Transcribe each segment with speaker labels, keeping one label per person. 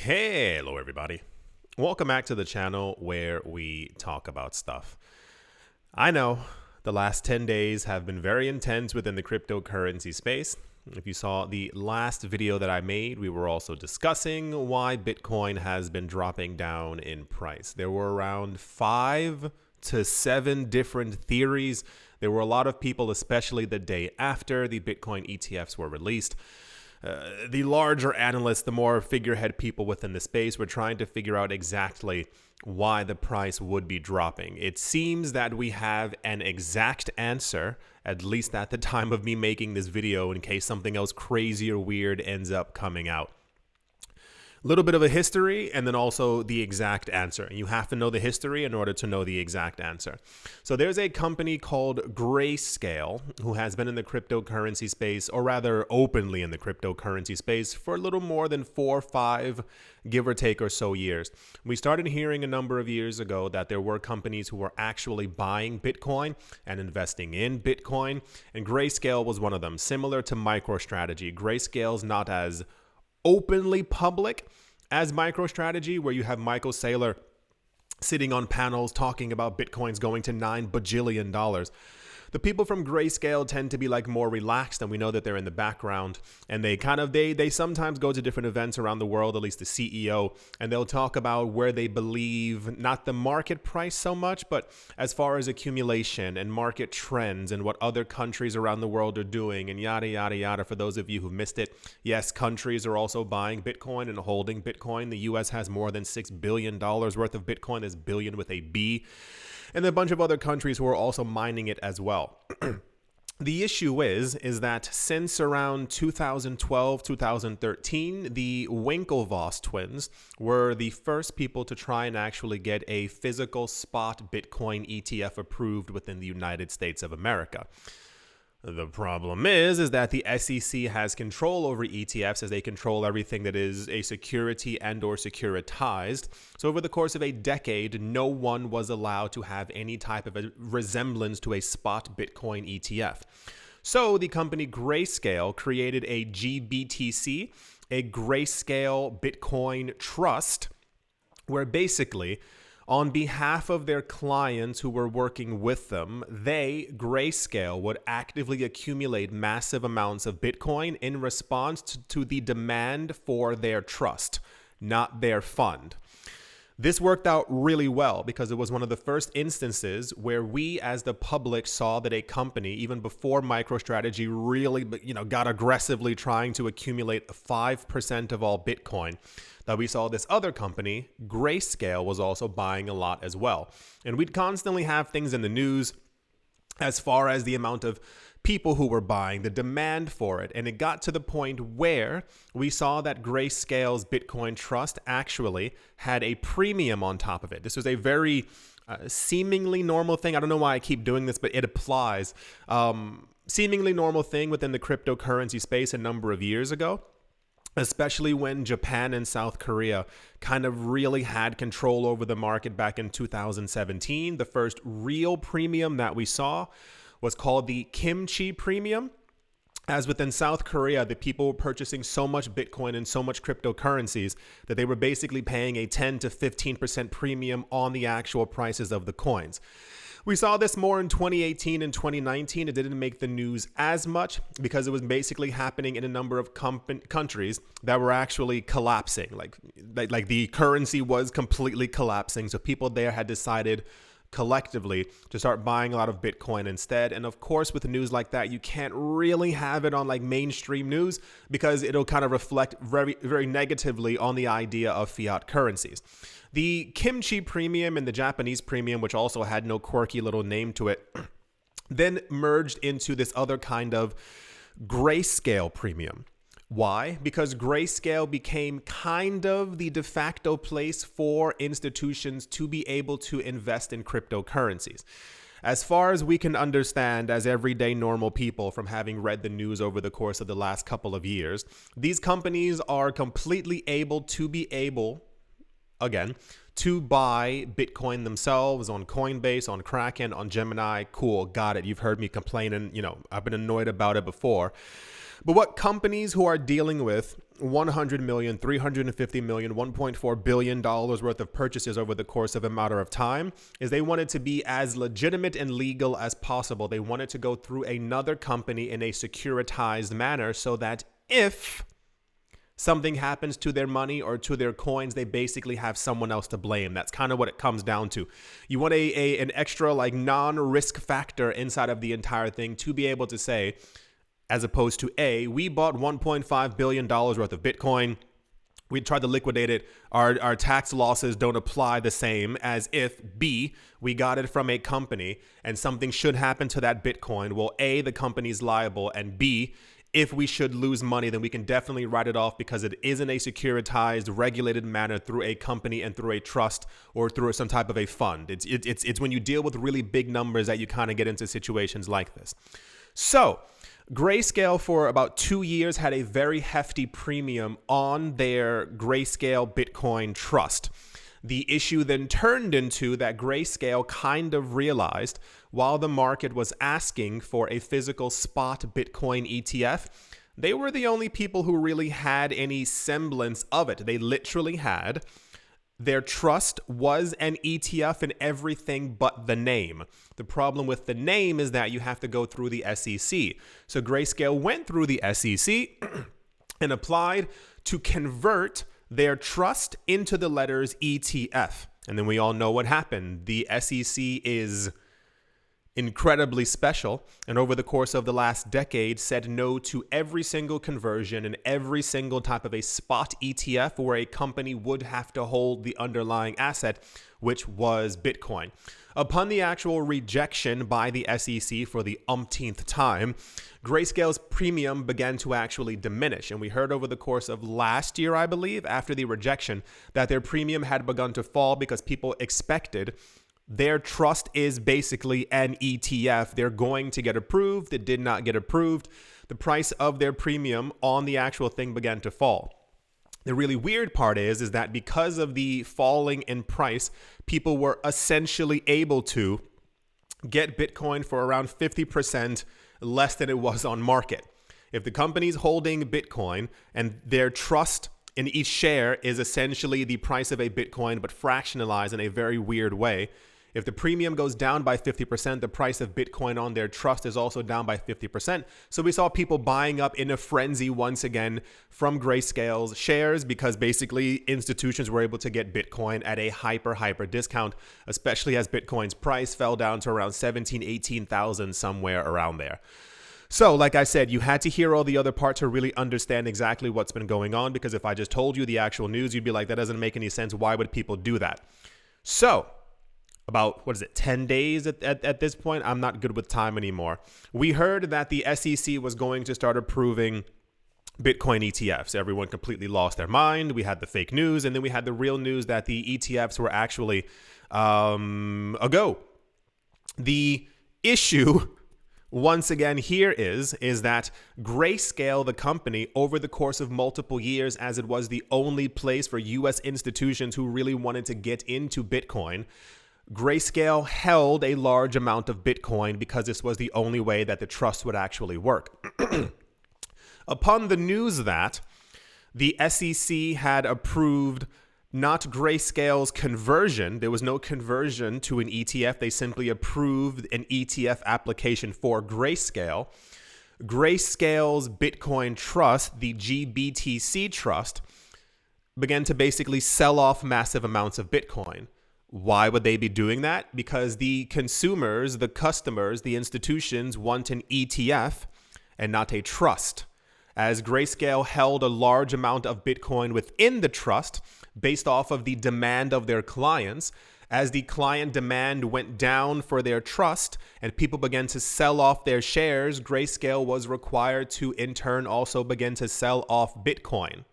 Speaker 1: Hello everybody. Welcome back to the channel where we talk about stuff. I know the last 10 days have been very intense within the cryptocurrency space. If you saw the last video that I made, we were also discussing why Bitcoin has been dropping down in price. There were around 5 to 7 different theories. There were a lot of people, especially the day after the Bitcoin ETFs were released. The larger analysts, the more figurehead people within the space were trying to figure out exactly why the price would be dropping. It seems that we have an exact answer, at least at the time of me making this video, in case something else crazy or weird ends up coming out. A little bit of a history and then also the exact answer. You have to know the history in order to know the exact answer. So there's a company called Grayscale who has been in the cryptocurrency space, or rather openly in the cryptocurrency space, for a little more than 4 or 5, give or take or so years. We started hearing a number of years ago that there were companies who were actually buying Bitcoin and investing in Bitcoin, and Grayscale was one of them. Similar to MicroStrategy, Grayscale's not as openly public as MicroStrategy, where you have Michael Saylor sitting on panels talking about Bitcoin's going to $9 bajillion. The people from Grayscale tend to be like more relaxed, and we know that they're in the background, and they sometimes go to different events around the world, at least the CEO, and they'll talk about where they believe, not the market price so much, but as far as accumulation and market trends and what other countries around the world are doing and yada, yada, yada. For those of you who missed it, yes, countries are also buying Bitcoin and holding Bitcoin. The US has more than $6 billion worth of Bitcoin, is billion with a B. And a bunch of other countries who are also mining it as well. The issue is that since around 2012, 2013, the Winklevoss twins were the first people to try and actually get a physical spot Bitcoin ETF approved within the United States of America. The problem is that the SEC has control over ETFs, as they control everything that is a security and or securitized. So over the course of a decade, no one was allowed to have any type of a resemblance to a spot Bitcoin ETF. So the company Grayscale created a GBTC, a Grayscale Bitcoin Trust, where basically, on behalf of their clients who were working with them, Grayscale, would actively accumulate massive amounts of Bitcoin in response to the demand for their trust, not their fund. This worked out really well because it was one of the first instances where we as the public saw that a company, even before MicroStrategy really got aggressively trying to accumulate 5% of all Bitcoin, that we saw this other company, Grayscale, was also buying a lot as well. And we'd constantly have things in the news as far as the amount of people who were buying, the demand for it. And it got to the point where we saw that Grayscale's Bitcoin Trust actually had a premium on top of it. This was a very seemingly normal thing. I don't know why I keep doing this, but it applies. Seemingly normal thing within the cryptocurrency space a number of years ago, especially when Japan and South Korea kind of really had control over the market back in 2017. The first real premium that we saw was called the kimchi premium. As within South Korea, the people were purchasing so much Bitcoin and so much cryptocurrencies that they were basically paying a 10 to 15% premium on the actual prices of the coins. We saw this more in 2018 and 2019. It didn't make the news as much because it was basically happening in a number of countries that were actually collapsing. Like the currency was completely collapsing. So people there had decided collectively to start buying a lot of Bitcoin instead. And of course, with news like that, you can't really have it on like mainstream news because it'll kind of reflect very, very negatively on the idea of fiat currencies. The kimchi premium and the Japanese premium, which also had no quirky little name to it, then merged into this other kind of Grayscale premium. Why? Because Grayscale became kind of the de facto place for institutions to be able to invest in cryptocurrencies. As far as we can understand as everyday normal people from having read the news over the course of the last couple of years, these companies are completely able to buy Bitcoin themselves on Coinbase, on Kraken, on Gemini. Cool, got it. You've heard me complain and, I've been annoyed about it before. But what companies who are dealing with 100 million, 350 million, $1.4 billion worth of purchases over the course of a matter of time is they want it to be as legitimate and legal as possible. They want it to go through another company in a securitized manner so that if something happens to their money or to their coins, they basically have someone else to blame. That's kind of what it comes down to. You want an extra like non-risk factor inside of the entire thing to be able to say, as opposed to A, we bought $1.5 billion worth of Bitcoin. We tried to liquidate it. Our tax losses don't apply the same as if B, we got it from a company and something should happen to that Bitcoin. Well, A, the company's liable, and B, if we should lose money, then we can definitely write it off because it is in a securitized, regulated manner through a company and through a trust or through some type of a fund. It's when you deal with really big numbers that you kind of get into situations like this. So Grayscale for about 2 years had a very hefty premium on their Grayscale Bitcoin trust. The issue then turned into that Grayscale kind of realized while the market was asking for a physical spot Bitcoin ETF, they were the only people who really had any semblance of it. They literally had their trust was an ETF and everything but the name. The problem with the name is that you have to go through the SEC. So Grayscale went through the SEC and applied to convert their trust into the letters ETF. And then we all know what happened. The SEC is incredibly special, and over the course of the last decade said no to every single conversion and every single type of a spot ETF where a company would have to hold the underlying asset, which was Bitcoin. Upon the actual rejection by the SEC for the umpteenth time, Grayscale's premium began to actually diminish. And we heard over the course of last year, I believe, after the rejection, that their premium had begun to fall because people expected their trust is basically an ETF. They're going to get approved. It did not get approved. The price of their premium on the actual thing began to fall. The really weird part is that because of the falling in price, people were essentially able to get Bitcoin for around 50% less than it was on market. If the company's holding Bitcoin and their trust in each share is essentially the price of a Bitcoin but fractionalized in a very weird way, if the premium goes down by 50%, the price of Bitcoin on their trust is also down by 50%. So we saw people buying up in a frenzy once again from Grayscale's shares because basically institutions were able to get Bitcoin at a hyper discount, especially as Bitcoin's price fell down to around 17,000, 18,000, somewhere around there. So, like I said, you had to hear all the other parts to really understand exactly what's been going on, because if I just told you the actual news, you'd be like, that doesn't make any sense. Why would people do that? So, about, 10 days at this point? I'm not good with time anymore. We heard that the SEC was going to start approving Bitcoin ETFs. Everyone completely lost their mind. We had the fake news, and then we had the real news that the ETFs were actually a go. The issue once again here is that Grayscale, the company, over the course of multiple years, as it was the only place for U.S. institutions who really wanted to get into Bitcoin, Grayscale held a large amount of Bitcoin because this was the only way that the trust would actually work. Upon the news that the SEC had approved not Grayscale's conversion, there was no conversion to an ETF. They simply approved an ETF application for Grayscale. Grayscale's Bitcoin trust, the GBTC trust, began to basically sell off massive amounts of Bitcoin. Why would they be doing that? Because the consumers, the customers, the institutions want an ETF and not a trust. As Grayscale held a large amount of Bitcoin within the trust based off of the demand of their clients, as the client demand went down for their trust and people began to sell off their shares, Grayscale was required to in turn also begin to sell off Bitcoin.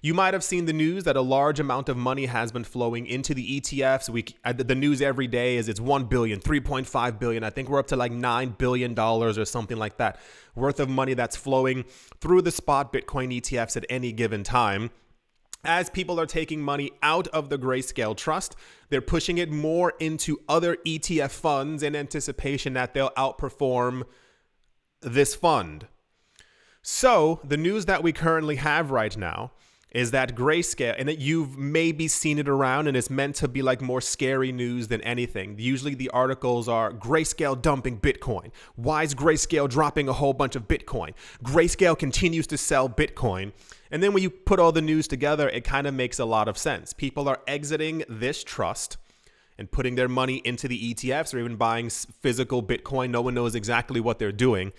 Speaker 1: You might have seen the news that a large amount of money has been flowing into the ETFs. The news every day is it's 1 billion, 3.5 billion. I think we're up to like $9 billion or something like that worth of money that's flowing through the spot Bitcoin ETFs at any given time. As people are taking money out of the Grayscale trust, they're pushing it more into other ETF funds in anticipation that they'll outperform this fund. So the news that we currently have right now is that Grayscale, and that you've maybe seen it around, and it's meant to be like more scary news than anything. Usually the articles are Grayscale dumping Bitcoin. Why is Grayscale dropping a whole bunch of Bitcoin? Grayscale continues to sell Bitcoin. And then when you put all the news together, it kind of makes a lot of sense. People are exiting this trust and putting their money into the ETFs or even buying physical Bitcoin. No one knows exactly what they're doing.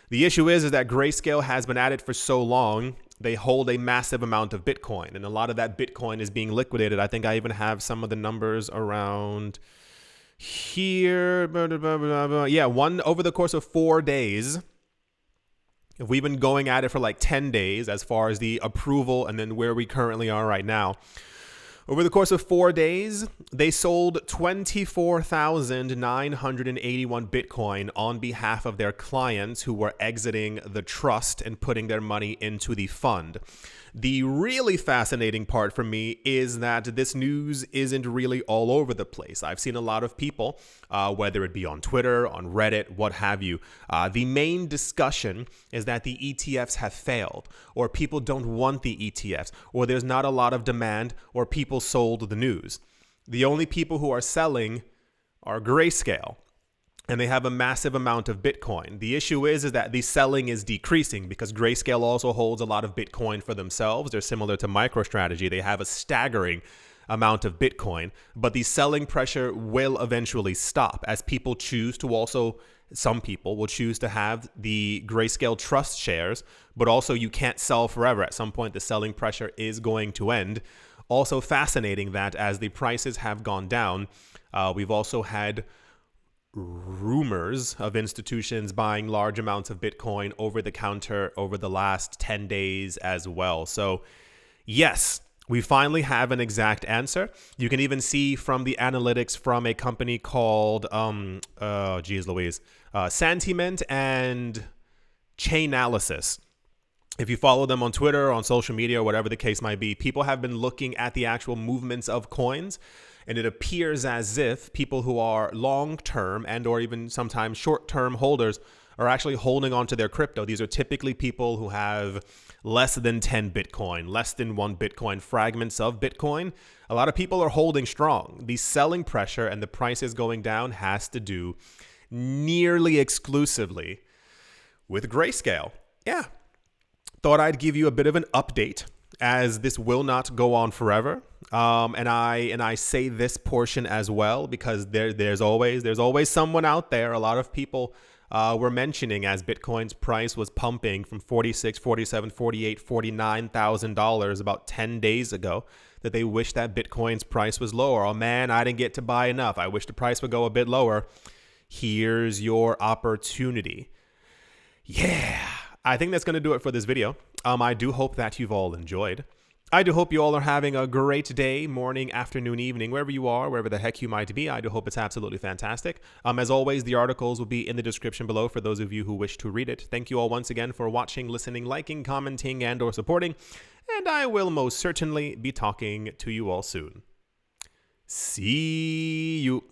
Speaker 1: The issue is that Grayscale has been at it for so long. They hold a massive amount of Bitcoin, and a lot of that Bitcoin is being liquidated. I think I even have some of the numbers around here. Yeah, one over the course of 4 days. If we've been going at it for like 10 days as far as the approval and then where we currently are right now. Over the course of 4 days, they sold 24,981 Bitcoin on behalf of their clients who were exiting the trust and putting their money into the fund. The really fascinating part for me is that this news isn't really all over the place. I've seen a lot of people, whether it be on Twitter, on Reddit, what have you. The main discussion is that the ETFs have failed, or people don't want the ETFs, or there's not a lot of demand, or people sold the news. The only people who are selling are Grayscale, and they have a massive amount of Bitcoin. The issue is that the selling is decreasing because Grayscale also holds a lot of Bitcoin for themselves. They're similar to MicroStrategy. They have a staggering amount of Bitcoin, but the selling pressure will eventually stop as people choose to also, some people will choose to have the Grayscale trust shares, but also you can't sell forever. At some point, the selling pressure is going to end. Also fascinating that as the prices have gone down, we've also had rumors of institutions buying large amounts of Bitcoin over the counter over the last 10 days as well. So yes, we finally have an exact answer. You can even see from the analytics from a company called, Sentiment and Chainalysis. If you follow them on Twitter, on social media, or whatever the case might be, people have been looking at the actual movements of coins. And it appears as if people who are long-term and or even sometimes short-term holders are actually holding on to their crypto. These are typically people who have less than 10 Bitcoin, less than 1 Bitcoin, fragments of Bitcoin. A lot of people are holding strong. The selling pressure and the prices going down has to do nearly exclusively with Grayscale. Yeah. Thought I'd give you a bit of an update, as this will not go on forever. And I say this portion as well because there's always someone out there. A lot of people were mentioning as Bitcoin's price was pumping from $46,000, $47,000, $48,000, $49,000 about 10 days ago that they wish that Bitcoin's price was lower. Oh man, I didn't get to buy enough. I wish the price would go a bit lower. Here's your opportunity. Yeah, I think that's going to do it for this video. I do hope that you've all enjoyed. I do hope you all are having a great day, morning, afternoon, evening, wherever you are, wherever the heck you might be. I do hope it's absolutely fantastic. As always, the articles will be in the description below for those of you who wish to read it. Thank you all once again for watching, listening, liking, commenting, and or supporting. And I will most certainly be talking to you all soon. See you.